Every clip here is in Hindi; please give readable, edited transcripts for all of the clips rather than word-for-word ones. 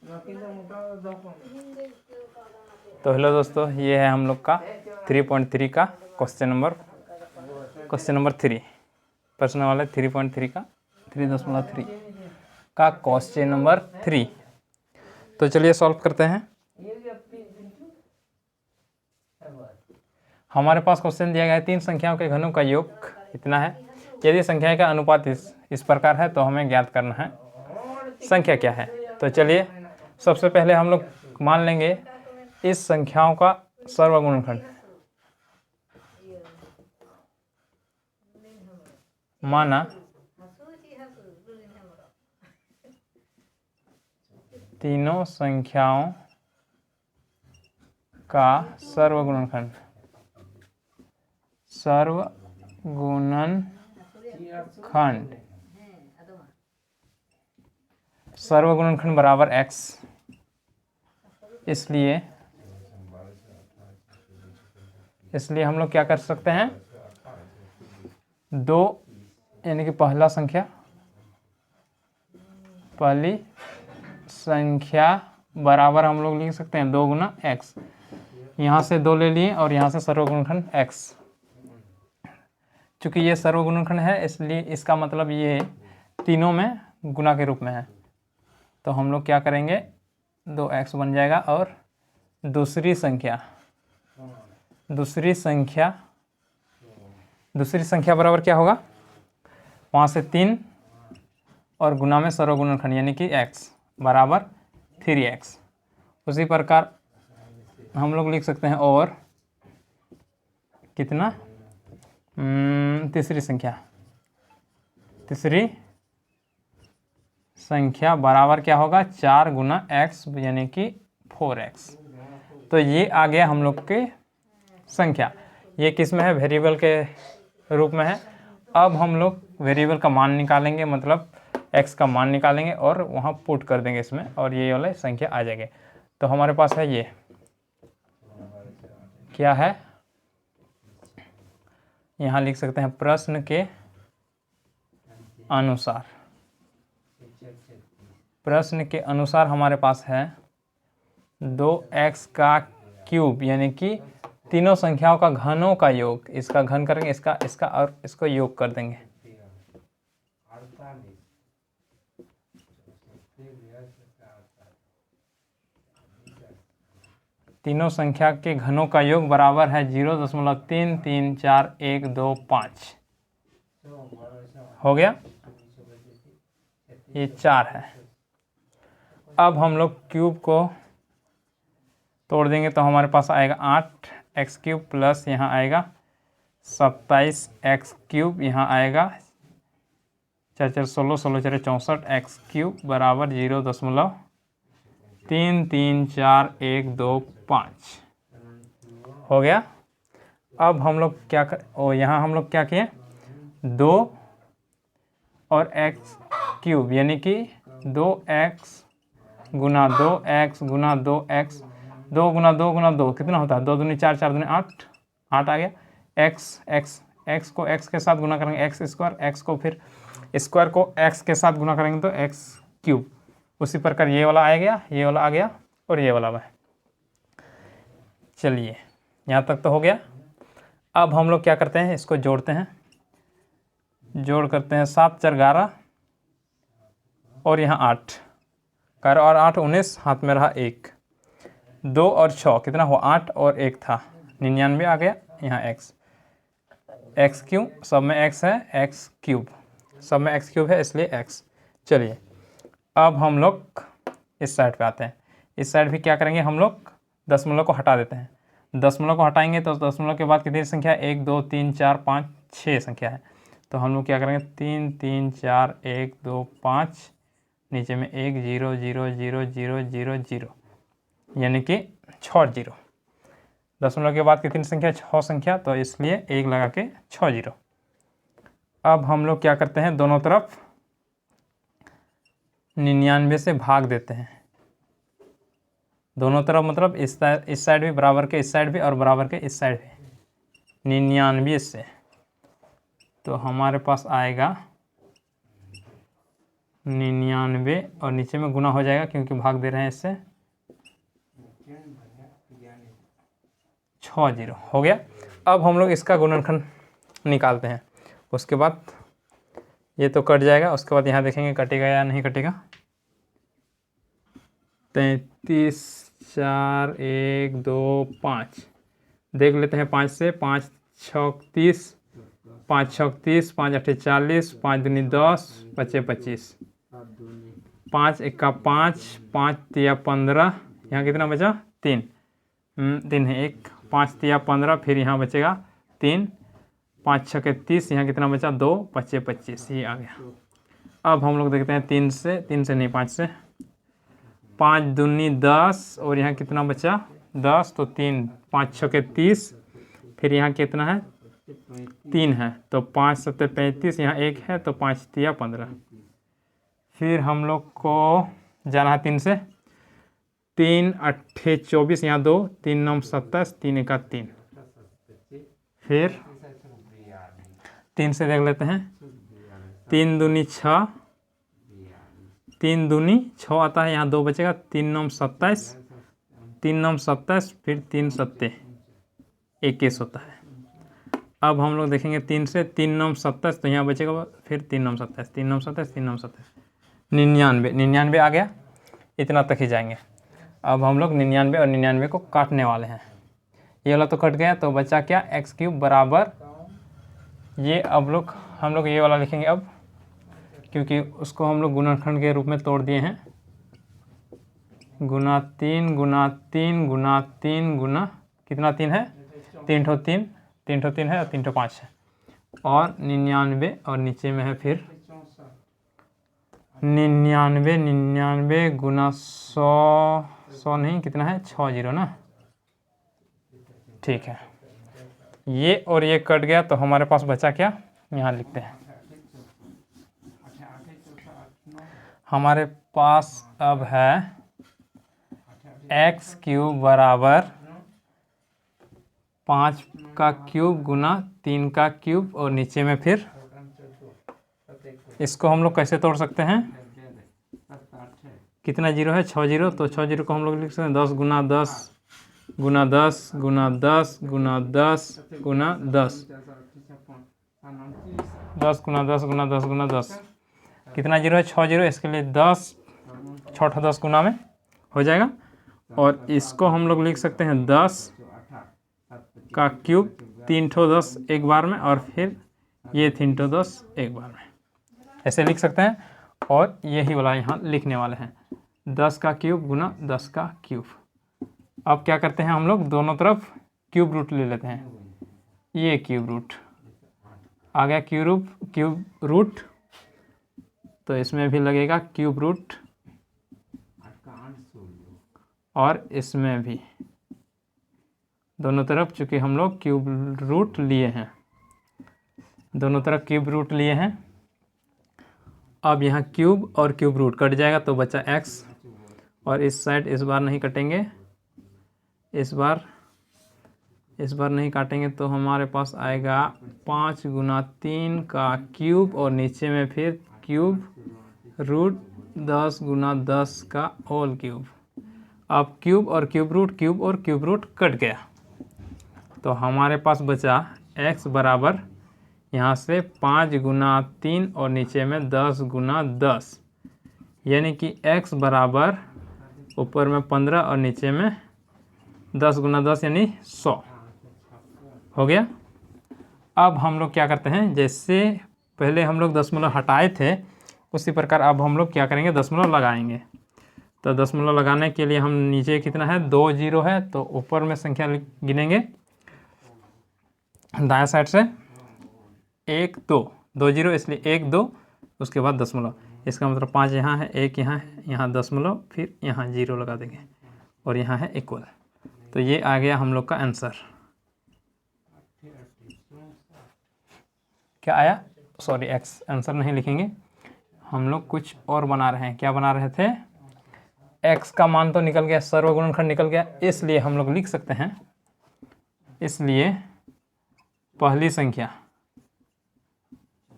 तो हेलो दोस्तों, ये है हम लोग का 3.3 का क्वेश्चन नंबर 3, प्रश्न वाला 3.3 का 3.3 का क्वेश्चन नंबर 3। तो चलिए सॉल्व करते हैं। हमारे पास क्वेश्चन दिया गया है 3 संख्याओं के घनों का योग इतना है। यदि संख्या का अनुपात इस प्रकार है तो हमें ज्ञात करना है संख्या क्या है। तो चलिए सबसे पहले हम लोग मान लेंगे इस संख्याओं का सर्वगुणनखंड। माना तीनों संख्याओं का सर्वगुणनखंड सर्वगुणनखंड बराबर x। इसलिए हम लोग क्या कर सकते हैं, 2 यानी कि पहली संख्या बराबर हम लोग लिख सकते हैं 2 गुना x। यहाँ से 2 ले लिए और यहाँ से सर्वगुणनखंड x। चूंकि ये सर्वगुणनखंड है इसलिए इसका मतलब ये तीनों में गुना के रूप में है। तो हम लोग क्या करेंगे, 2x बन जाएगा और दूसरी संख्या बराबर क्या होगा, वहाँ से 3 और गुना में सर्वगुणनखंड यानी कि x बराबर 3x। उसी प्रकार हम लोग लिख सकते हैं और कितना, तीसरी संख्या बराबर क्या होगा, 4 गुना x यानी कि 4x। तो ये आ गया हम लोग के संख्या। ये किस में है, वेरिएबल के रूप में है। अब हम लोग वेरिएबल का मान निकालेंगे, मतलब x का मान निकालेंगे और वहाँ पुट कर देंगे इसमें और ये वाला संख्या आ जाएगी। तो हमारे पास है ये क्या है, यहाँ लिख सकते हैं प्रश्न के अनुसार हमारे पास है 2x का क्यूब यानी कि तीनों संख्याओं का घनों का योग। इसका घन करेंगे, इसका और इसको योग कर देंगे। तीनों संख्या के घनों का योग बराबर है 0.334125। हो गया, ये 4 है। अब हम लोग क्यूब को तोड़ देंगे तो हमारे पास आएगा 8x क्यूब प्लस यहाँ आएगा 27x क्यूब, यहाँ आएगा 4 4 16 16 4 64x क्यूब बराबर 0.334125। हो गया। अब हम लोग क्या यहाँ हम लोग क्या किए, 2 और x क्यूब यानी कि 2x गुना 2x गुना 2x, 2 गुना 2 गुना 2 कितना होता है, 2 दूनी 4 4 दूनी 8 आ गया। x को x के साथ गुना करेंगे x स्क्वायर, x को फिर स्क्वायर को x के साथ गुना करेंगे तो x क्यूब। उसी प्रकार ये वाला आ गया, ये वाला आ गया और ये वाला है। चलिए यहाँ तक तो हो गया। अब हम लोग क्या करते हैं, इसको जोड़ते हैं, जोड़ करते हैं 7 4 11 और यहाँ 8 कर और 8 19, हाथ में रहा 1, 2 और 6 कितना हुआ 8 और 1 था 99 आ गया। यहाँ x क्यूब, सब में x है, x क्यूब सब में x क्यूब है इसलिए x। चलिए अब हम लोग इस साइड पे आते हैं। इस साइड भी क्या करेंगे, हम लोग दशमलव को हटा देते हैं। दशमलव को हटाएंगे तो दशमलव के बाद कितनी संख्या है, 1 2 3 4 5 6 संख्या है। तो हम लोग क्या करेंगे, 3 3 4 1 2 5, नीचे में 1 0 0 0 0 0 0 यानी कि 6 0। दशमलव के बाद कितनी संख्या, 6 संख्या, तो इसलिए 1 लगा के 6 0। अब हम लोग क्या करते हैं, दोनों तरफ 99 से भाग देते हैं। दोनों तरफ मतलब इस साइड भी बराबर के इस साइड भी और बराबर के इस साइड भी 99 से। तो हमारे पास आएगा 99 और नीचे में गुना हो जाएगा क्योंकि भाग दे रहे हैं इससे 60 हो गया। अब हम लोग इसका गुणनखंड निकालते हैं। उसके बाद ये तो कट जाएगा, उसके बाद यहाँ देखेंगे कटेगा या नहीं कटेगा। 33 4 1 2 5 देख लेते हैं 5 से। 5 6 30, 5 6 30, 5 8 40, 5 दूनी 10, 5 25, 5 1 5, 5 3 15, यहाँ कितना बचा 3 3 है 1, 5 3 15, फिर यहाँ बचेगा 3, 5 6 30, यहाँ कितना बचा 2, 5 25, ये आ गया। अब हम लोग देखते हैं 3 से नहीं 5 से। 5 दूनी 10 और यहाँ कितना बचा 10, तो 3, 5 6 30, फिर यहाँ कितना है 3 है, तो 5 7 35, यहाँ 1 है, तो 5 3 15। फिर हम लोग को जाना है 3 से। 3 8 24, यहाँ 2, 3 9 27, 3 1 3। फिर 3 से देख लेते हैं। 3 दूनी 6, 3 दूनी 6 आता है, यहाँ 2 बचेगा, 3 9 27, 3 9 27, फिर 3 7 21 होता है। अब हम लोग देखेंगे 3 से। 3 9 27, तो यहाँ बचेगा फिर 3 9 27, 3 9 27, 3 9 27, 99 आ गया। इतना तक ही जाएंगे। अब हम लोग 99 और 99 को काटने वाले हैं। ये वाला तो कट गया, तो बचा क्या x³ बराबर ये। अब लोग हम लोग ये वाला लिखेंगे अब, क्योंकि उसको हम लोग गुणनखंड के रूप में तोड़ दिए हैं। गुना 3 गुना 3 गुना 3 गुना कितना 3 है 3 ठो 3 है और 3 ठो 5 है, और 99 और नीचे में है फिर 99 गुना 100 नहीं कितना है 60 ना। ठीक है, ये और ये कट गया, तो हमारे पास बचा क्या, यहाँ लिखते हैं। हमारे पास अब है x³ बराबर 5 का क्यूब गुना 3 का क्यूब, और नीचे में फिर इसको हम लोग कैसे तोड़ सकते हैं। कितना जीरो है 60, तो 60 को हम लोग लिख सकते हैं 10 गुना 10 गुना 10 गुना 10 गुना 10 गुना 10, 10 गुना 10 गुना 10 गुना 10, कितना जीरो है 60, इसके लिए 10 6 10 गुना में हो जाएगा। और इसको हम लोग लिख सकते हैं 10 का क्यूब 3 ठो 10 एक बार में, और फिर ये 3 ठो 10 एक बार में, ऐसे लिख सकते हैं। और यही वाला यहाँ लिखने वाले हैं 10 का क्यूब गुना 10 का क्यूब। अब क्या करते हैं हम लोग, दोनों तरफ क्यूब रूट ले लेते हैं। ये क्यूब रूट आ गया, क्यूब रूट, तो इसमें भी लगेगा क्यूब रूट, और इसमें भी दोनों तरफ, चूँकि हम लोग क्यूब रूट लिए हैं, दोनों तरफ क्यूब रूट लिए हैं। अब यहाँ क्यूब और क्यूब रूट कट जाएगा, तो बचा x, और इस साइड इस बार नहीं कटेंगे, इस बार नहीं काटेंगे, तो हमारे पास आएगा 5 गुना 3 का क्यूब, और नीचे में फिर क्यूब रूट 10 गुना 10 का होल क्यूब। अब क्यूब और क्यूब रूट कट गया, तो हमारे पास बचा x बराबर यहाँ से 5 गुना 3 और नीचे में 10 गुना 10, यानी कि x बराबर ऊपर में 15 और नीचे में 10 गुना 10 यानी 100 हो गया। अब हम लोग क्या करते हैं, जैसे पहले हम लोग दशमलव हटाए थे उसी प्रकार अब हम लोग क्या करेंगे, दशमलव लगाएंगे। तो दशमलव लगाने के लिए हम नीचे कितना है 2 जीरो है, तो ऊपर में संख्या गिनेंगे दाएं साइड से 1 2 2 जीरो, इसलिए 1 2, उसके बाद दशमलव, इसका मतलब 5 यहाँ है, 1 यहाँ है, यहाँ दशमलव, फिर यहाँ जीरो लगा देंगे, और यहाँ है इक्वल। तो ये आ गया हम लोग का आंसर। क्या आया, सॉरी एक्स आंसर नहीं लिखेंगे, हम लोग कुछ और बना रहे हैं। क्या बना रहे थे, x का मान तो निकल गया, सर्वगुणनखंड निकल गया, इसलिए हम लोग लिख सकते हैं, इसलिए पहली संख्या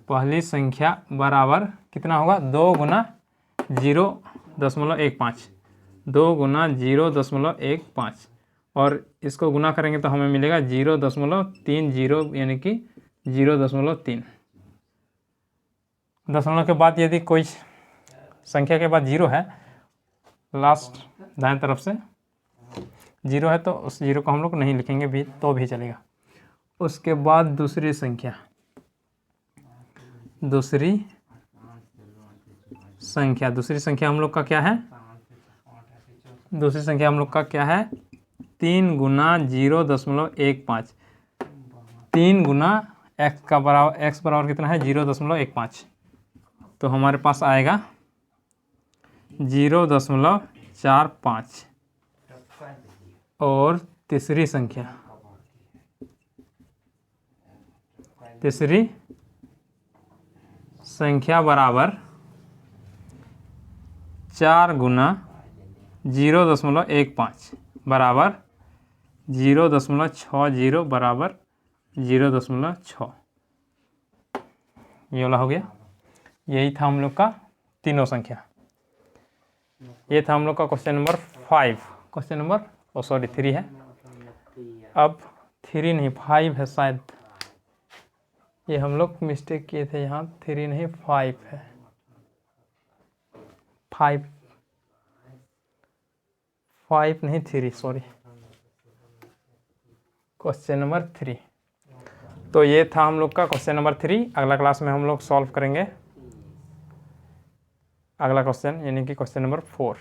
पहली संख्या बराबर कितना होगा 2 गुना 0.15, 2 गुना 0.15 और इसको गुना करेंगे तो हमें मिलेगा 0.30 यानी कि 0.3। दशमलव के बाद यदि कोई संख्या के बाद 0 है, लास्ट दाएं तरफ से 0 है तो उस 0 को हम लोग नहीं लिखेंगे भी तो भी चलेगा। उसके बाद दूसरी संख्या हम लोग का क्या है? दूसरी संख्या हम लोग का क्या है? 3 गुना 0.15, 3 गुना x बराबर कितना है? 0.15, तो हमारे पास आएगा 0.45। और तीसरी संख्या बराबर 4 गुना 0.15 बराबर 0.60 बराबर 0.6। ये वाला हो गया। यही था हम लोग का तीनों संख्या। ये था हम लोग का क्वेश्चन नंबर 5। क्वेश्चन नंबर 3 है। अब 3 नहीं 5 है शायद, ये हम लोग मिस्टेक किए थे, यहाँ 3 नहीं 5 है। 5 नहीं 3, सॉरी, क्वेश्चन नंबर 3। तो ये था हम लोग का क्वेश्चन नंबर 3। अगला क्लास में हम लोग सॉल्व करेंगे अगला क्वेश्चन, यानी कि क्वेश्चन नंबर 4।